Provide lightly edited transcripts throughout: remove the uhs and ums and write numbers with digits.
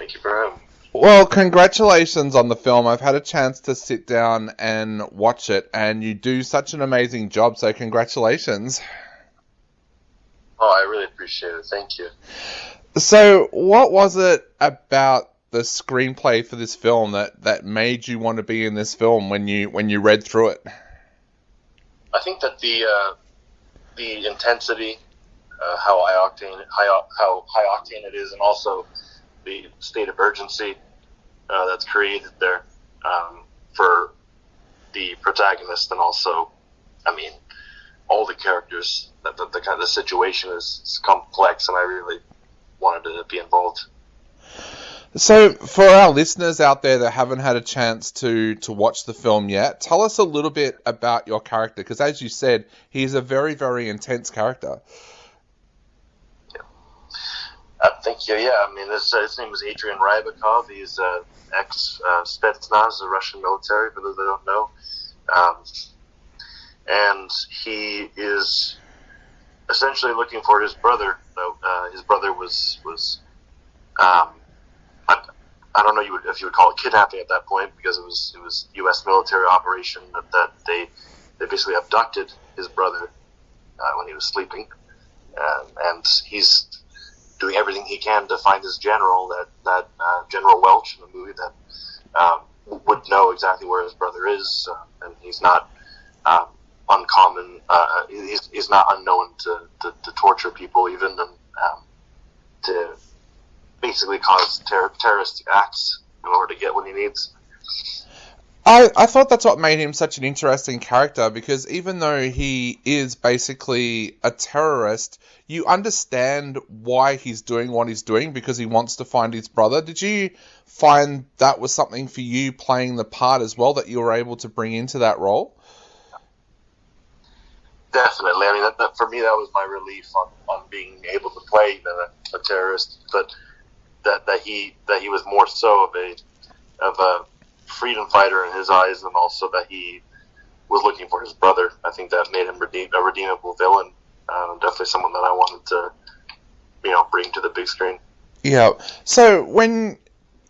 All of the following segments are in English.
Thank you for having me. Well, congratulations on the film. I've had a chance to sit down and watch it, and you do such an amazing job, so congratulations. Oh, I really appreciate it. Thank you. So, what was it about the screenplay for this film that made you want to be in this film when you read through it? I think that the intensity, how high octane it is, and also the state of urgency that's created there for the protagonist, and also, I mean, all the characters. The kind of the situation is complex, and I really wanted to be involved. So, for our listeners out there that haven't had a chance to watch the film yet, tell us a little bit about your character, because as you said, he's a very, very intense character. Thank you. Yeah, I mean, his name is Adrian Rybakov. He's ex-Spetsnaz, the Russian military, for those that don't know. And he is essentially looking for his brother. His brother was I don't know if you would call it kidnapping at that point, because it was U.S. military operation that they basically abducted his brother when he was sleeping, and he's doing everything he can to find his general, that General Welch in the movie, that would know exactly where his brother is, and he's not uncommon. He's not unknown to torture people, even, and to basically cause terroristic acts in order to get what he needs. I thought that's what made him such an interesting character, because even though he is basically a terrorist, you understand why he's doing what he's doing, because he wants to find his brother. Did you find that was something for you playing the part as well, that you were able to bring into that role? Definitely. I mean, that for me, that was my relief on being able to play a terrorist, but that he was more so of a freedom fighter in his eyes, and also that he was looking for his brother. I think that made him a redeemable villain. Definitely someone that I wanted to, bring to the big screen. Yeah. So when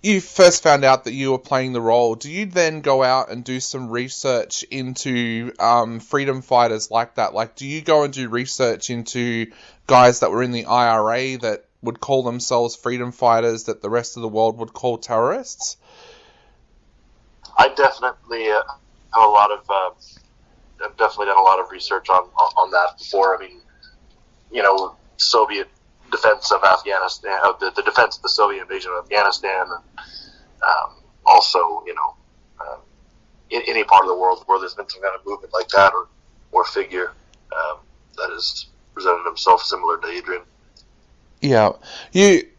you first found out that you were playing the role, do you then go out and do some research into freedom fighters like that? Like, do you go and do research into guys that were in the IRA that would call themselves freedom fighters that the rest of the world would call terrorists? I definitely have I've definitely done a lot of research on that before. I mean, Soviet defense of Afghanistan, the defense of the Soviet invasion of Afghanistan, and also, in any part of the world where there's been some kind of movement like that, or figure that has presented himself similar to Adrian. Yeah.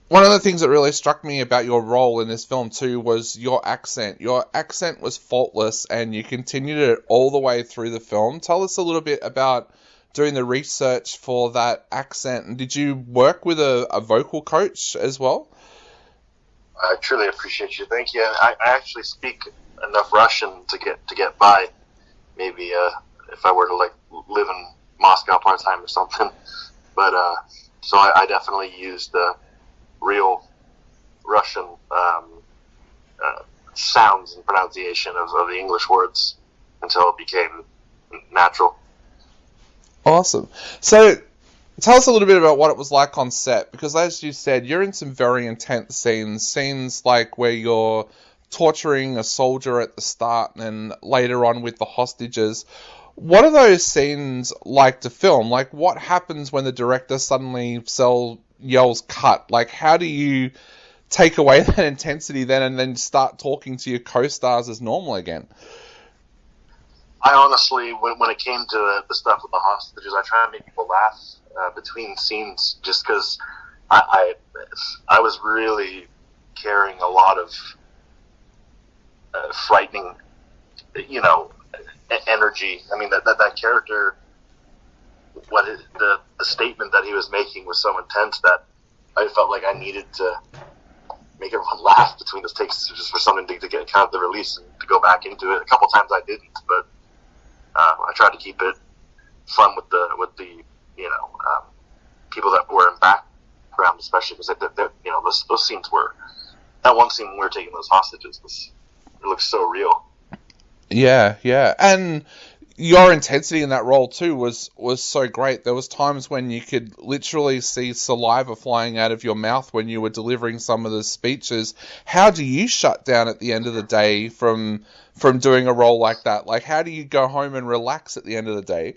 One of the things that really struck me about your role in this film too was your accent. Your accent was faultless, and you continued it all the way through the film. Tell us a little bit about doing the research for that accent, and did you work with a vocal coach as well? I truly appreciate you. Thank you. I actually speak enough Russian to get by. Maybe if I were to live in Moscow part time or something. But so I definitely used the real Russian sounds and pronunciation of the English words until it became natural. Awesome. So, tell us a little bit about what it was like on set, because as you said, you're in some very intense scenes like where you're torturing a soldier at the start and later on with the hostages. What are those scenes like to film? Like, what happens when the director suddenly yells cut? Like, how do you take away that intensity then and then start talking to your co-stars as normal again? I honestly, when it came to the stuff with the hostages, I try and make people laugh between scenes, just because I was really carrying a lot of frightening, energy. I mean, that character, the statement that he was making was so intense that I felt like I needed to make everyone laugh between the takes, just for something to get kind of the release and to go back into it. A couple times I didn't, but I tried to keep it fun with the people that were in background, especially because those scenes were that one scene when we were taking those hostages it looks so real. Yeah, yeah, and your intensity in that role too was so great. There was times when you could literally see saliva flying out of your mouth when you were delivering some of the speeches. How do you shut down at the end of the day from doing a role like that? Like, how do you go home and relax at the end of the day?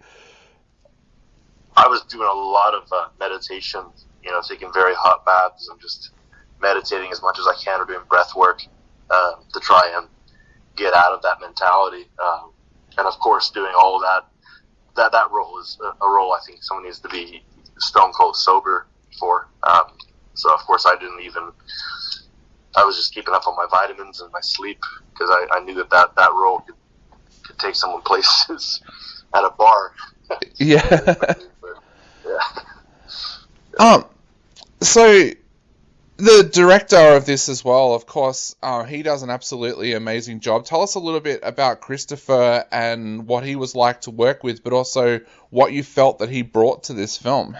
I was doing a lot of meditation, taking very hot baths and just meditating as much as I can, or doing breath work to try and get out of that mentality. And of course, doing all of that role is a role I think someone needs to be stone cold sober for. So of course I was just keeping up on my vitamins and my sleep, because I knew that role could take someone places at a bar. Yeah. Yeah. So the director of this as well, of course, he does an absolutely amazing job. Tell us a little bit about Christopher and what he was like to work with, but also what you felt that he brought to this film.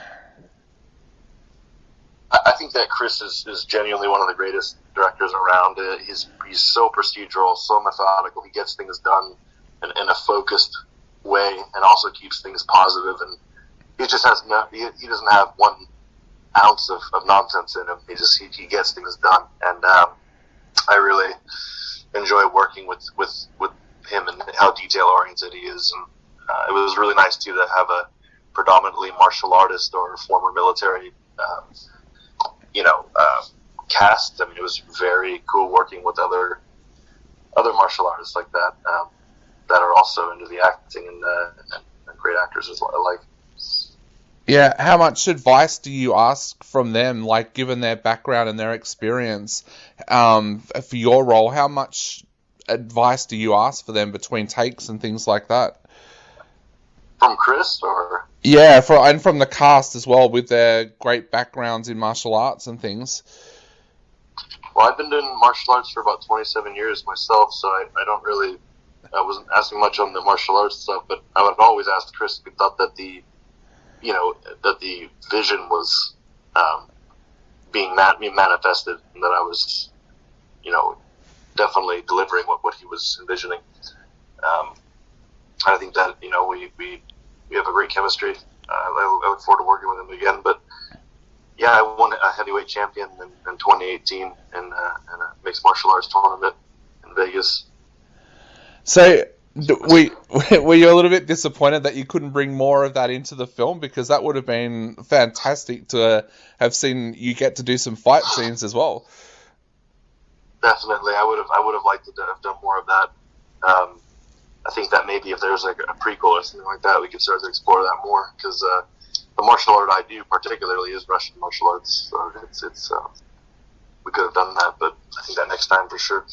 I think that Chris is genuinely one of the greatest directors around. He's so procedural, so methodical. He gets things done in a focused way, and also keeps things positive. And he just has he doesn't have one ounce of nonsense in him. He gets things done, and I really enjoy working with him and how detail oriented he is. And it was really nice too to have a predominantly martial artist or former military cast. I mean, it was very cool working with other martial artists like that that are also into the acting and great actors as well. Like, yeah, how much advice do you ask from them, like, given their background and their experience, for your role? How much advice do you ask for them between takes and things like that? From Chris, or? Yeah, and from the cast as well, with their great backgrounds in martial arts and things. Well, I've been doing martial arts for about 27 years myself, so I wasn't asking much on the martial arts stuff, but I would always ask Chris if he thought that the vision was being manifested, and that I was, definitely delivering what he was envisioning. I think that, we have a great chemistry. I look forward to working with him again. But yeah, I won a heavyweight champion in 2018 in a mixed martial arts tournament in Vegas. So, were you a little bit disappointed that you couldn't bring more of that into the film? Because that would have been fantastic to have seen you get to do some fight scenes as well. Definitely, I would have liked to have done more of that. I think that maybe if there was like a prequel or something like that, we could start to explore that more, because the martial art I do particularly is Russian martial arts. So it's we could have done that, but I think that next time for sure.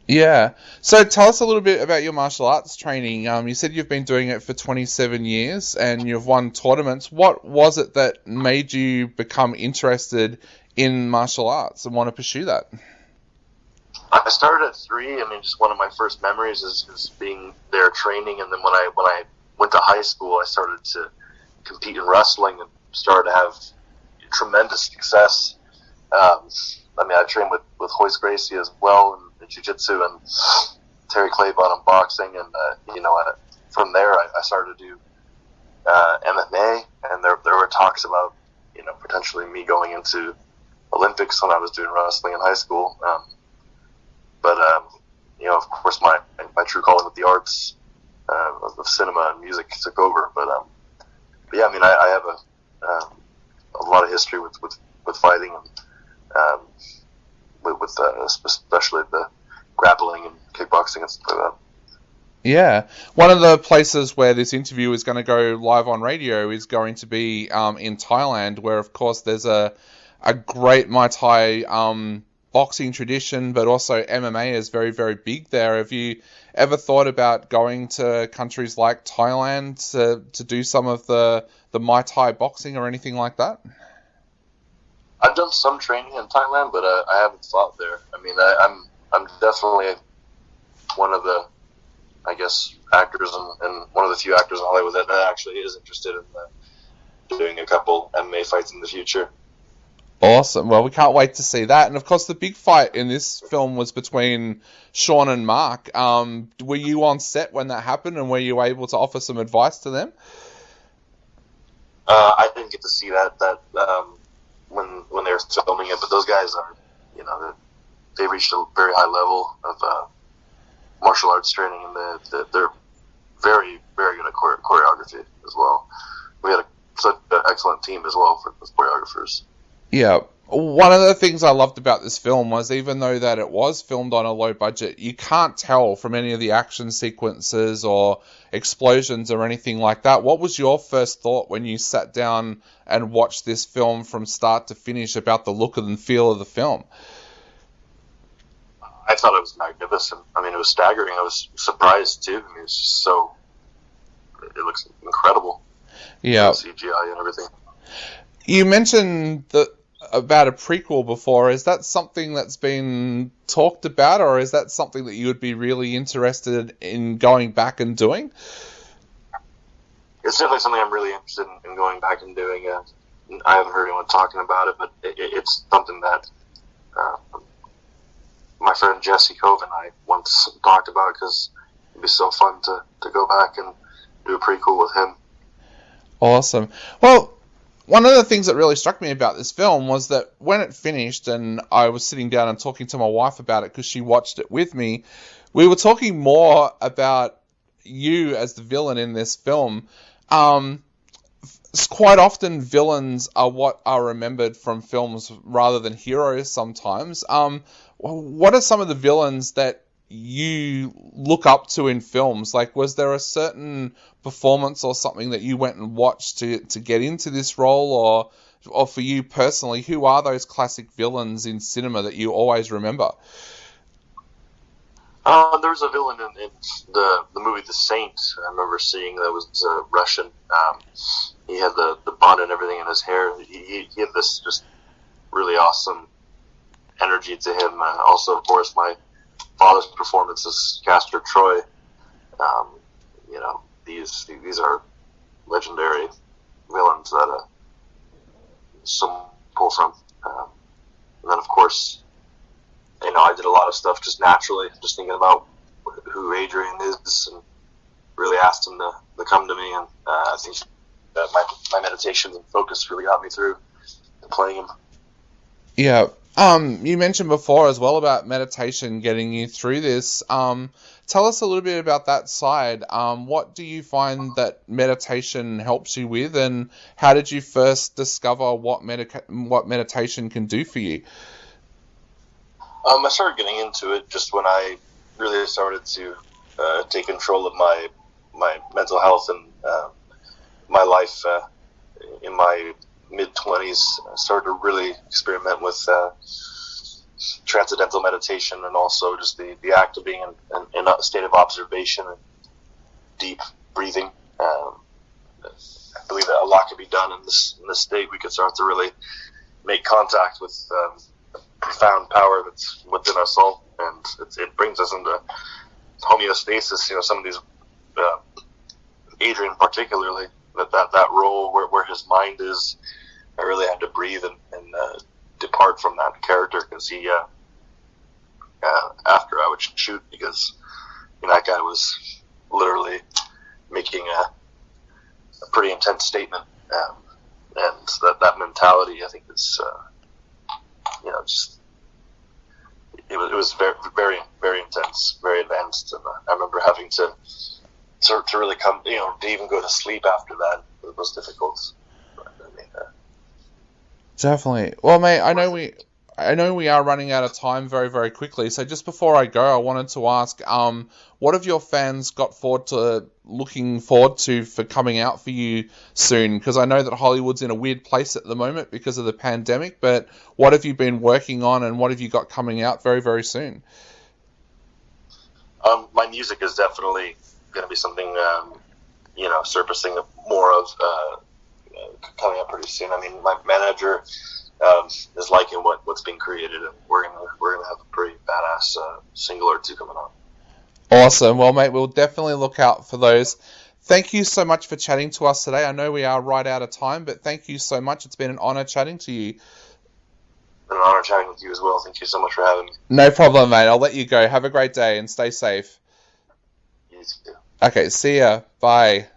Yeah. So tell us a little bit about your martial arts training. You said you've been doing it for 27 years and you've won tournaments. What was it that made you become interested in martial arts and want to pursue that? I started at 3. I mean, just one of my first memories is being there training, and then when I went to high school, I started to compete in wrestling and started to have tremendous success. I trained with Hoist Gracie as well in jiu-jitsu, and Terry Claybon in boxing, and from there I started to do MMA, and there were talks about potentially me going into Olympics when I was doing wrestling in high school. But of course, my true calling with the arts of cinema and music took over. But yeah, I mean, I have a lot of history with fighting, and with especially the grappling and kickboxing and stuff like that. Yeah. One of the places where this interview is going to go live on radio is going to be in Thailand, where, of course, there's a great Muay Thai boxing tradition, but also MMA is very, very big there. Have you ever thought about going to countries like Thailand to do some of the Muay Thai boxing or anything like that? I've done some training in Thailand, but I haven't fought there. I mean, I'm definitely one of the, I guess, actors and one of the few actors in Hollywood that actually is interested in doing a couple MMA fights in the future. Awesome. Well, we can't wait to see that. And of course, the big fight in this film was between Sean and Mark. Were you on set when that happened, and were you able to offer some advice to them? I didn't get to see that when they were filming it, but those guys are, they reached a very high level of martial arts training, and they're very, very good at choreography as well. We had such an excellent team as well for the choreographers. Yeah. One of the things I loved about this film was, even though that it was filmed on a low budget, you can't tell from any of the action sequences or explosions or anything like that. What was your first thought when you sat down and watched this film from start to finish about the look and feel of the film? I thought it was magnificent. I mean, it was staggering. I was surprised too. I mean, it's just it looks incredible. Yeah. CGI and everything. You mentioned about a prequel before. Is that something that's been talked about, or is that something that you would be really interested in going back and doing? It's definitely something I'm really interested in going back and doing. I haven't heard anyone talking about it, but it's something that my friend Jesse Cove and I once talked about, because it'd be so fun to go back and do a prequel with him. Awesome. Well, one of the things that really struck me about this film was that when it finished and I was sitting down and talking to my wife about it because she watched it with me, we were talking more about you as the villain in this film. Quite often villains are what are remembered from films rather than heroes sometimes. What are some of the villains that you look up to in films? Like, was there a certain performance or something that you went and watched to get into this role, or for you personally, who are those classic villains in cinema that you always remember? There was a villain in the movie The Saint. I remember seeing that was Russian. He had the bun and everything in his hair. He had this just really awesome energy to him. Also, of course, my father's performance as Castor Troy. These are legendary villains that some pull from. And then, of course, I did a lot of stuff just naturally, just thinking about who Adrian is, and really asked him to come to me. And I think that my meditation and focus really got me through playing him. Yeah. You mentioned before as well about meditation getting you through this. Tell us a little bit about that side. What do you find that meditation helps you with, and how did you first discover what meditation can do for you? I started getting into it just when I really started to take control of my mental health and my life in my mid-20s. I started to really experiment with transcendental meditation, and also just the act of being in a state of observation and deep breathing. I believe that a lot can be done in this state. We can start to really make contact with profound power that's within us all, and it brings us into homeostasis. Some of these, Adrian particularly, that role where his mind is, I really had to breathe and depart from that character, because he, after I would shoot, because that guy was literally making a pretty intense statement, and that mentality, I think, is just it was very, very, very intense, very advanced, and I remember having to really come, to even go to sleep after that. It was difficult. Definitely. Well, mate, I know we are running out of time very, very quickly. So just before I go, I wanted to ask, what have your fans looking forward to for coming out for you soon? Because I know that Hollywood's in a weird place at the moment because of the pandemic, but what have you been working on, and what have you got coming out very, very soon? My music is definitely going to be something, surfacing more of coming up pretty soon. I mean, my manager is liking what's being created, and we're gonna have a pretty badass single or two coming out. Awesome. Well, mate, we'll definitely look out for those. Thank you so much for chatting to us today. I know we are right out of time, but thank you so much. It's been an honor chatting to you. been an honor chatting with you as well. Thank you so much for having me. No problem, mate. I'll let you go. Have a great day and stay safe. You too. Okay, see ya. Bye.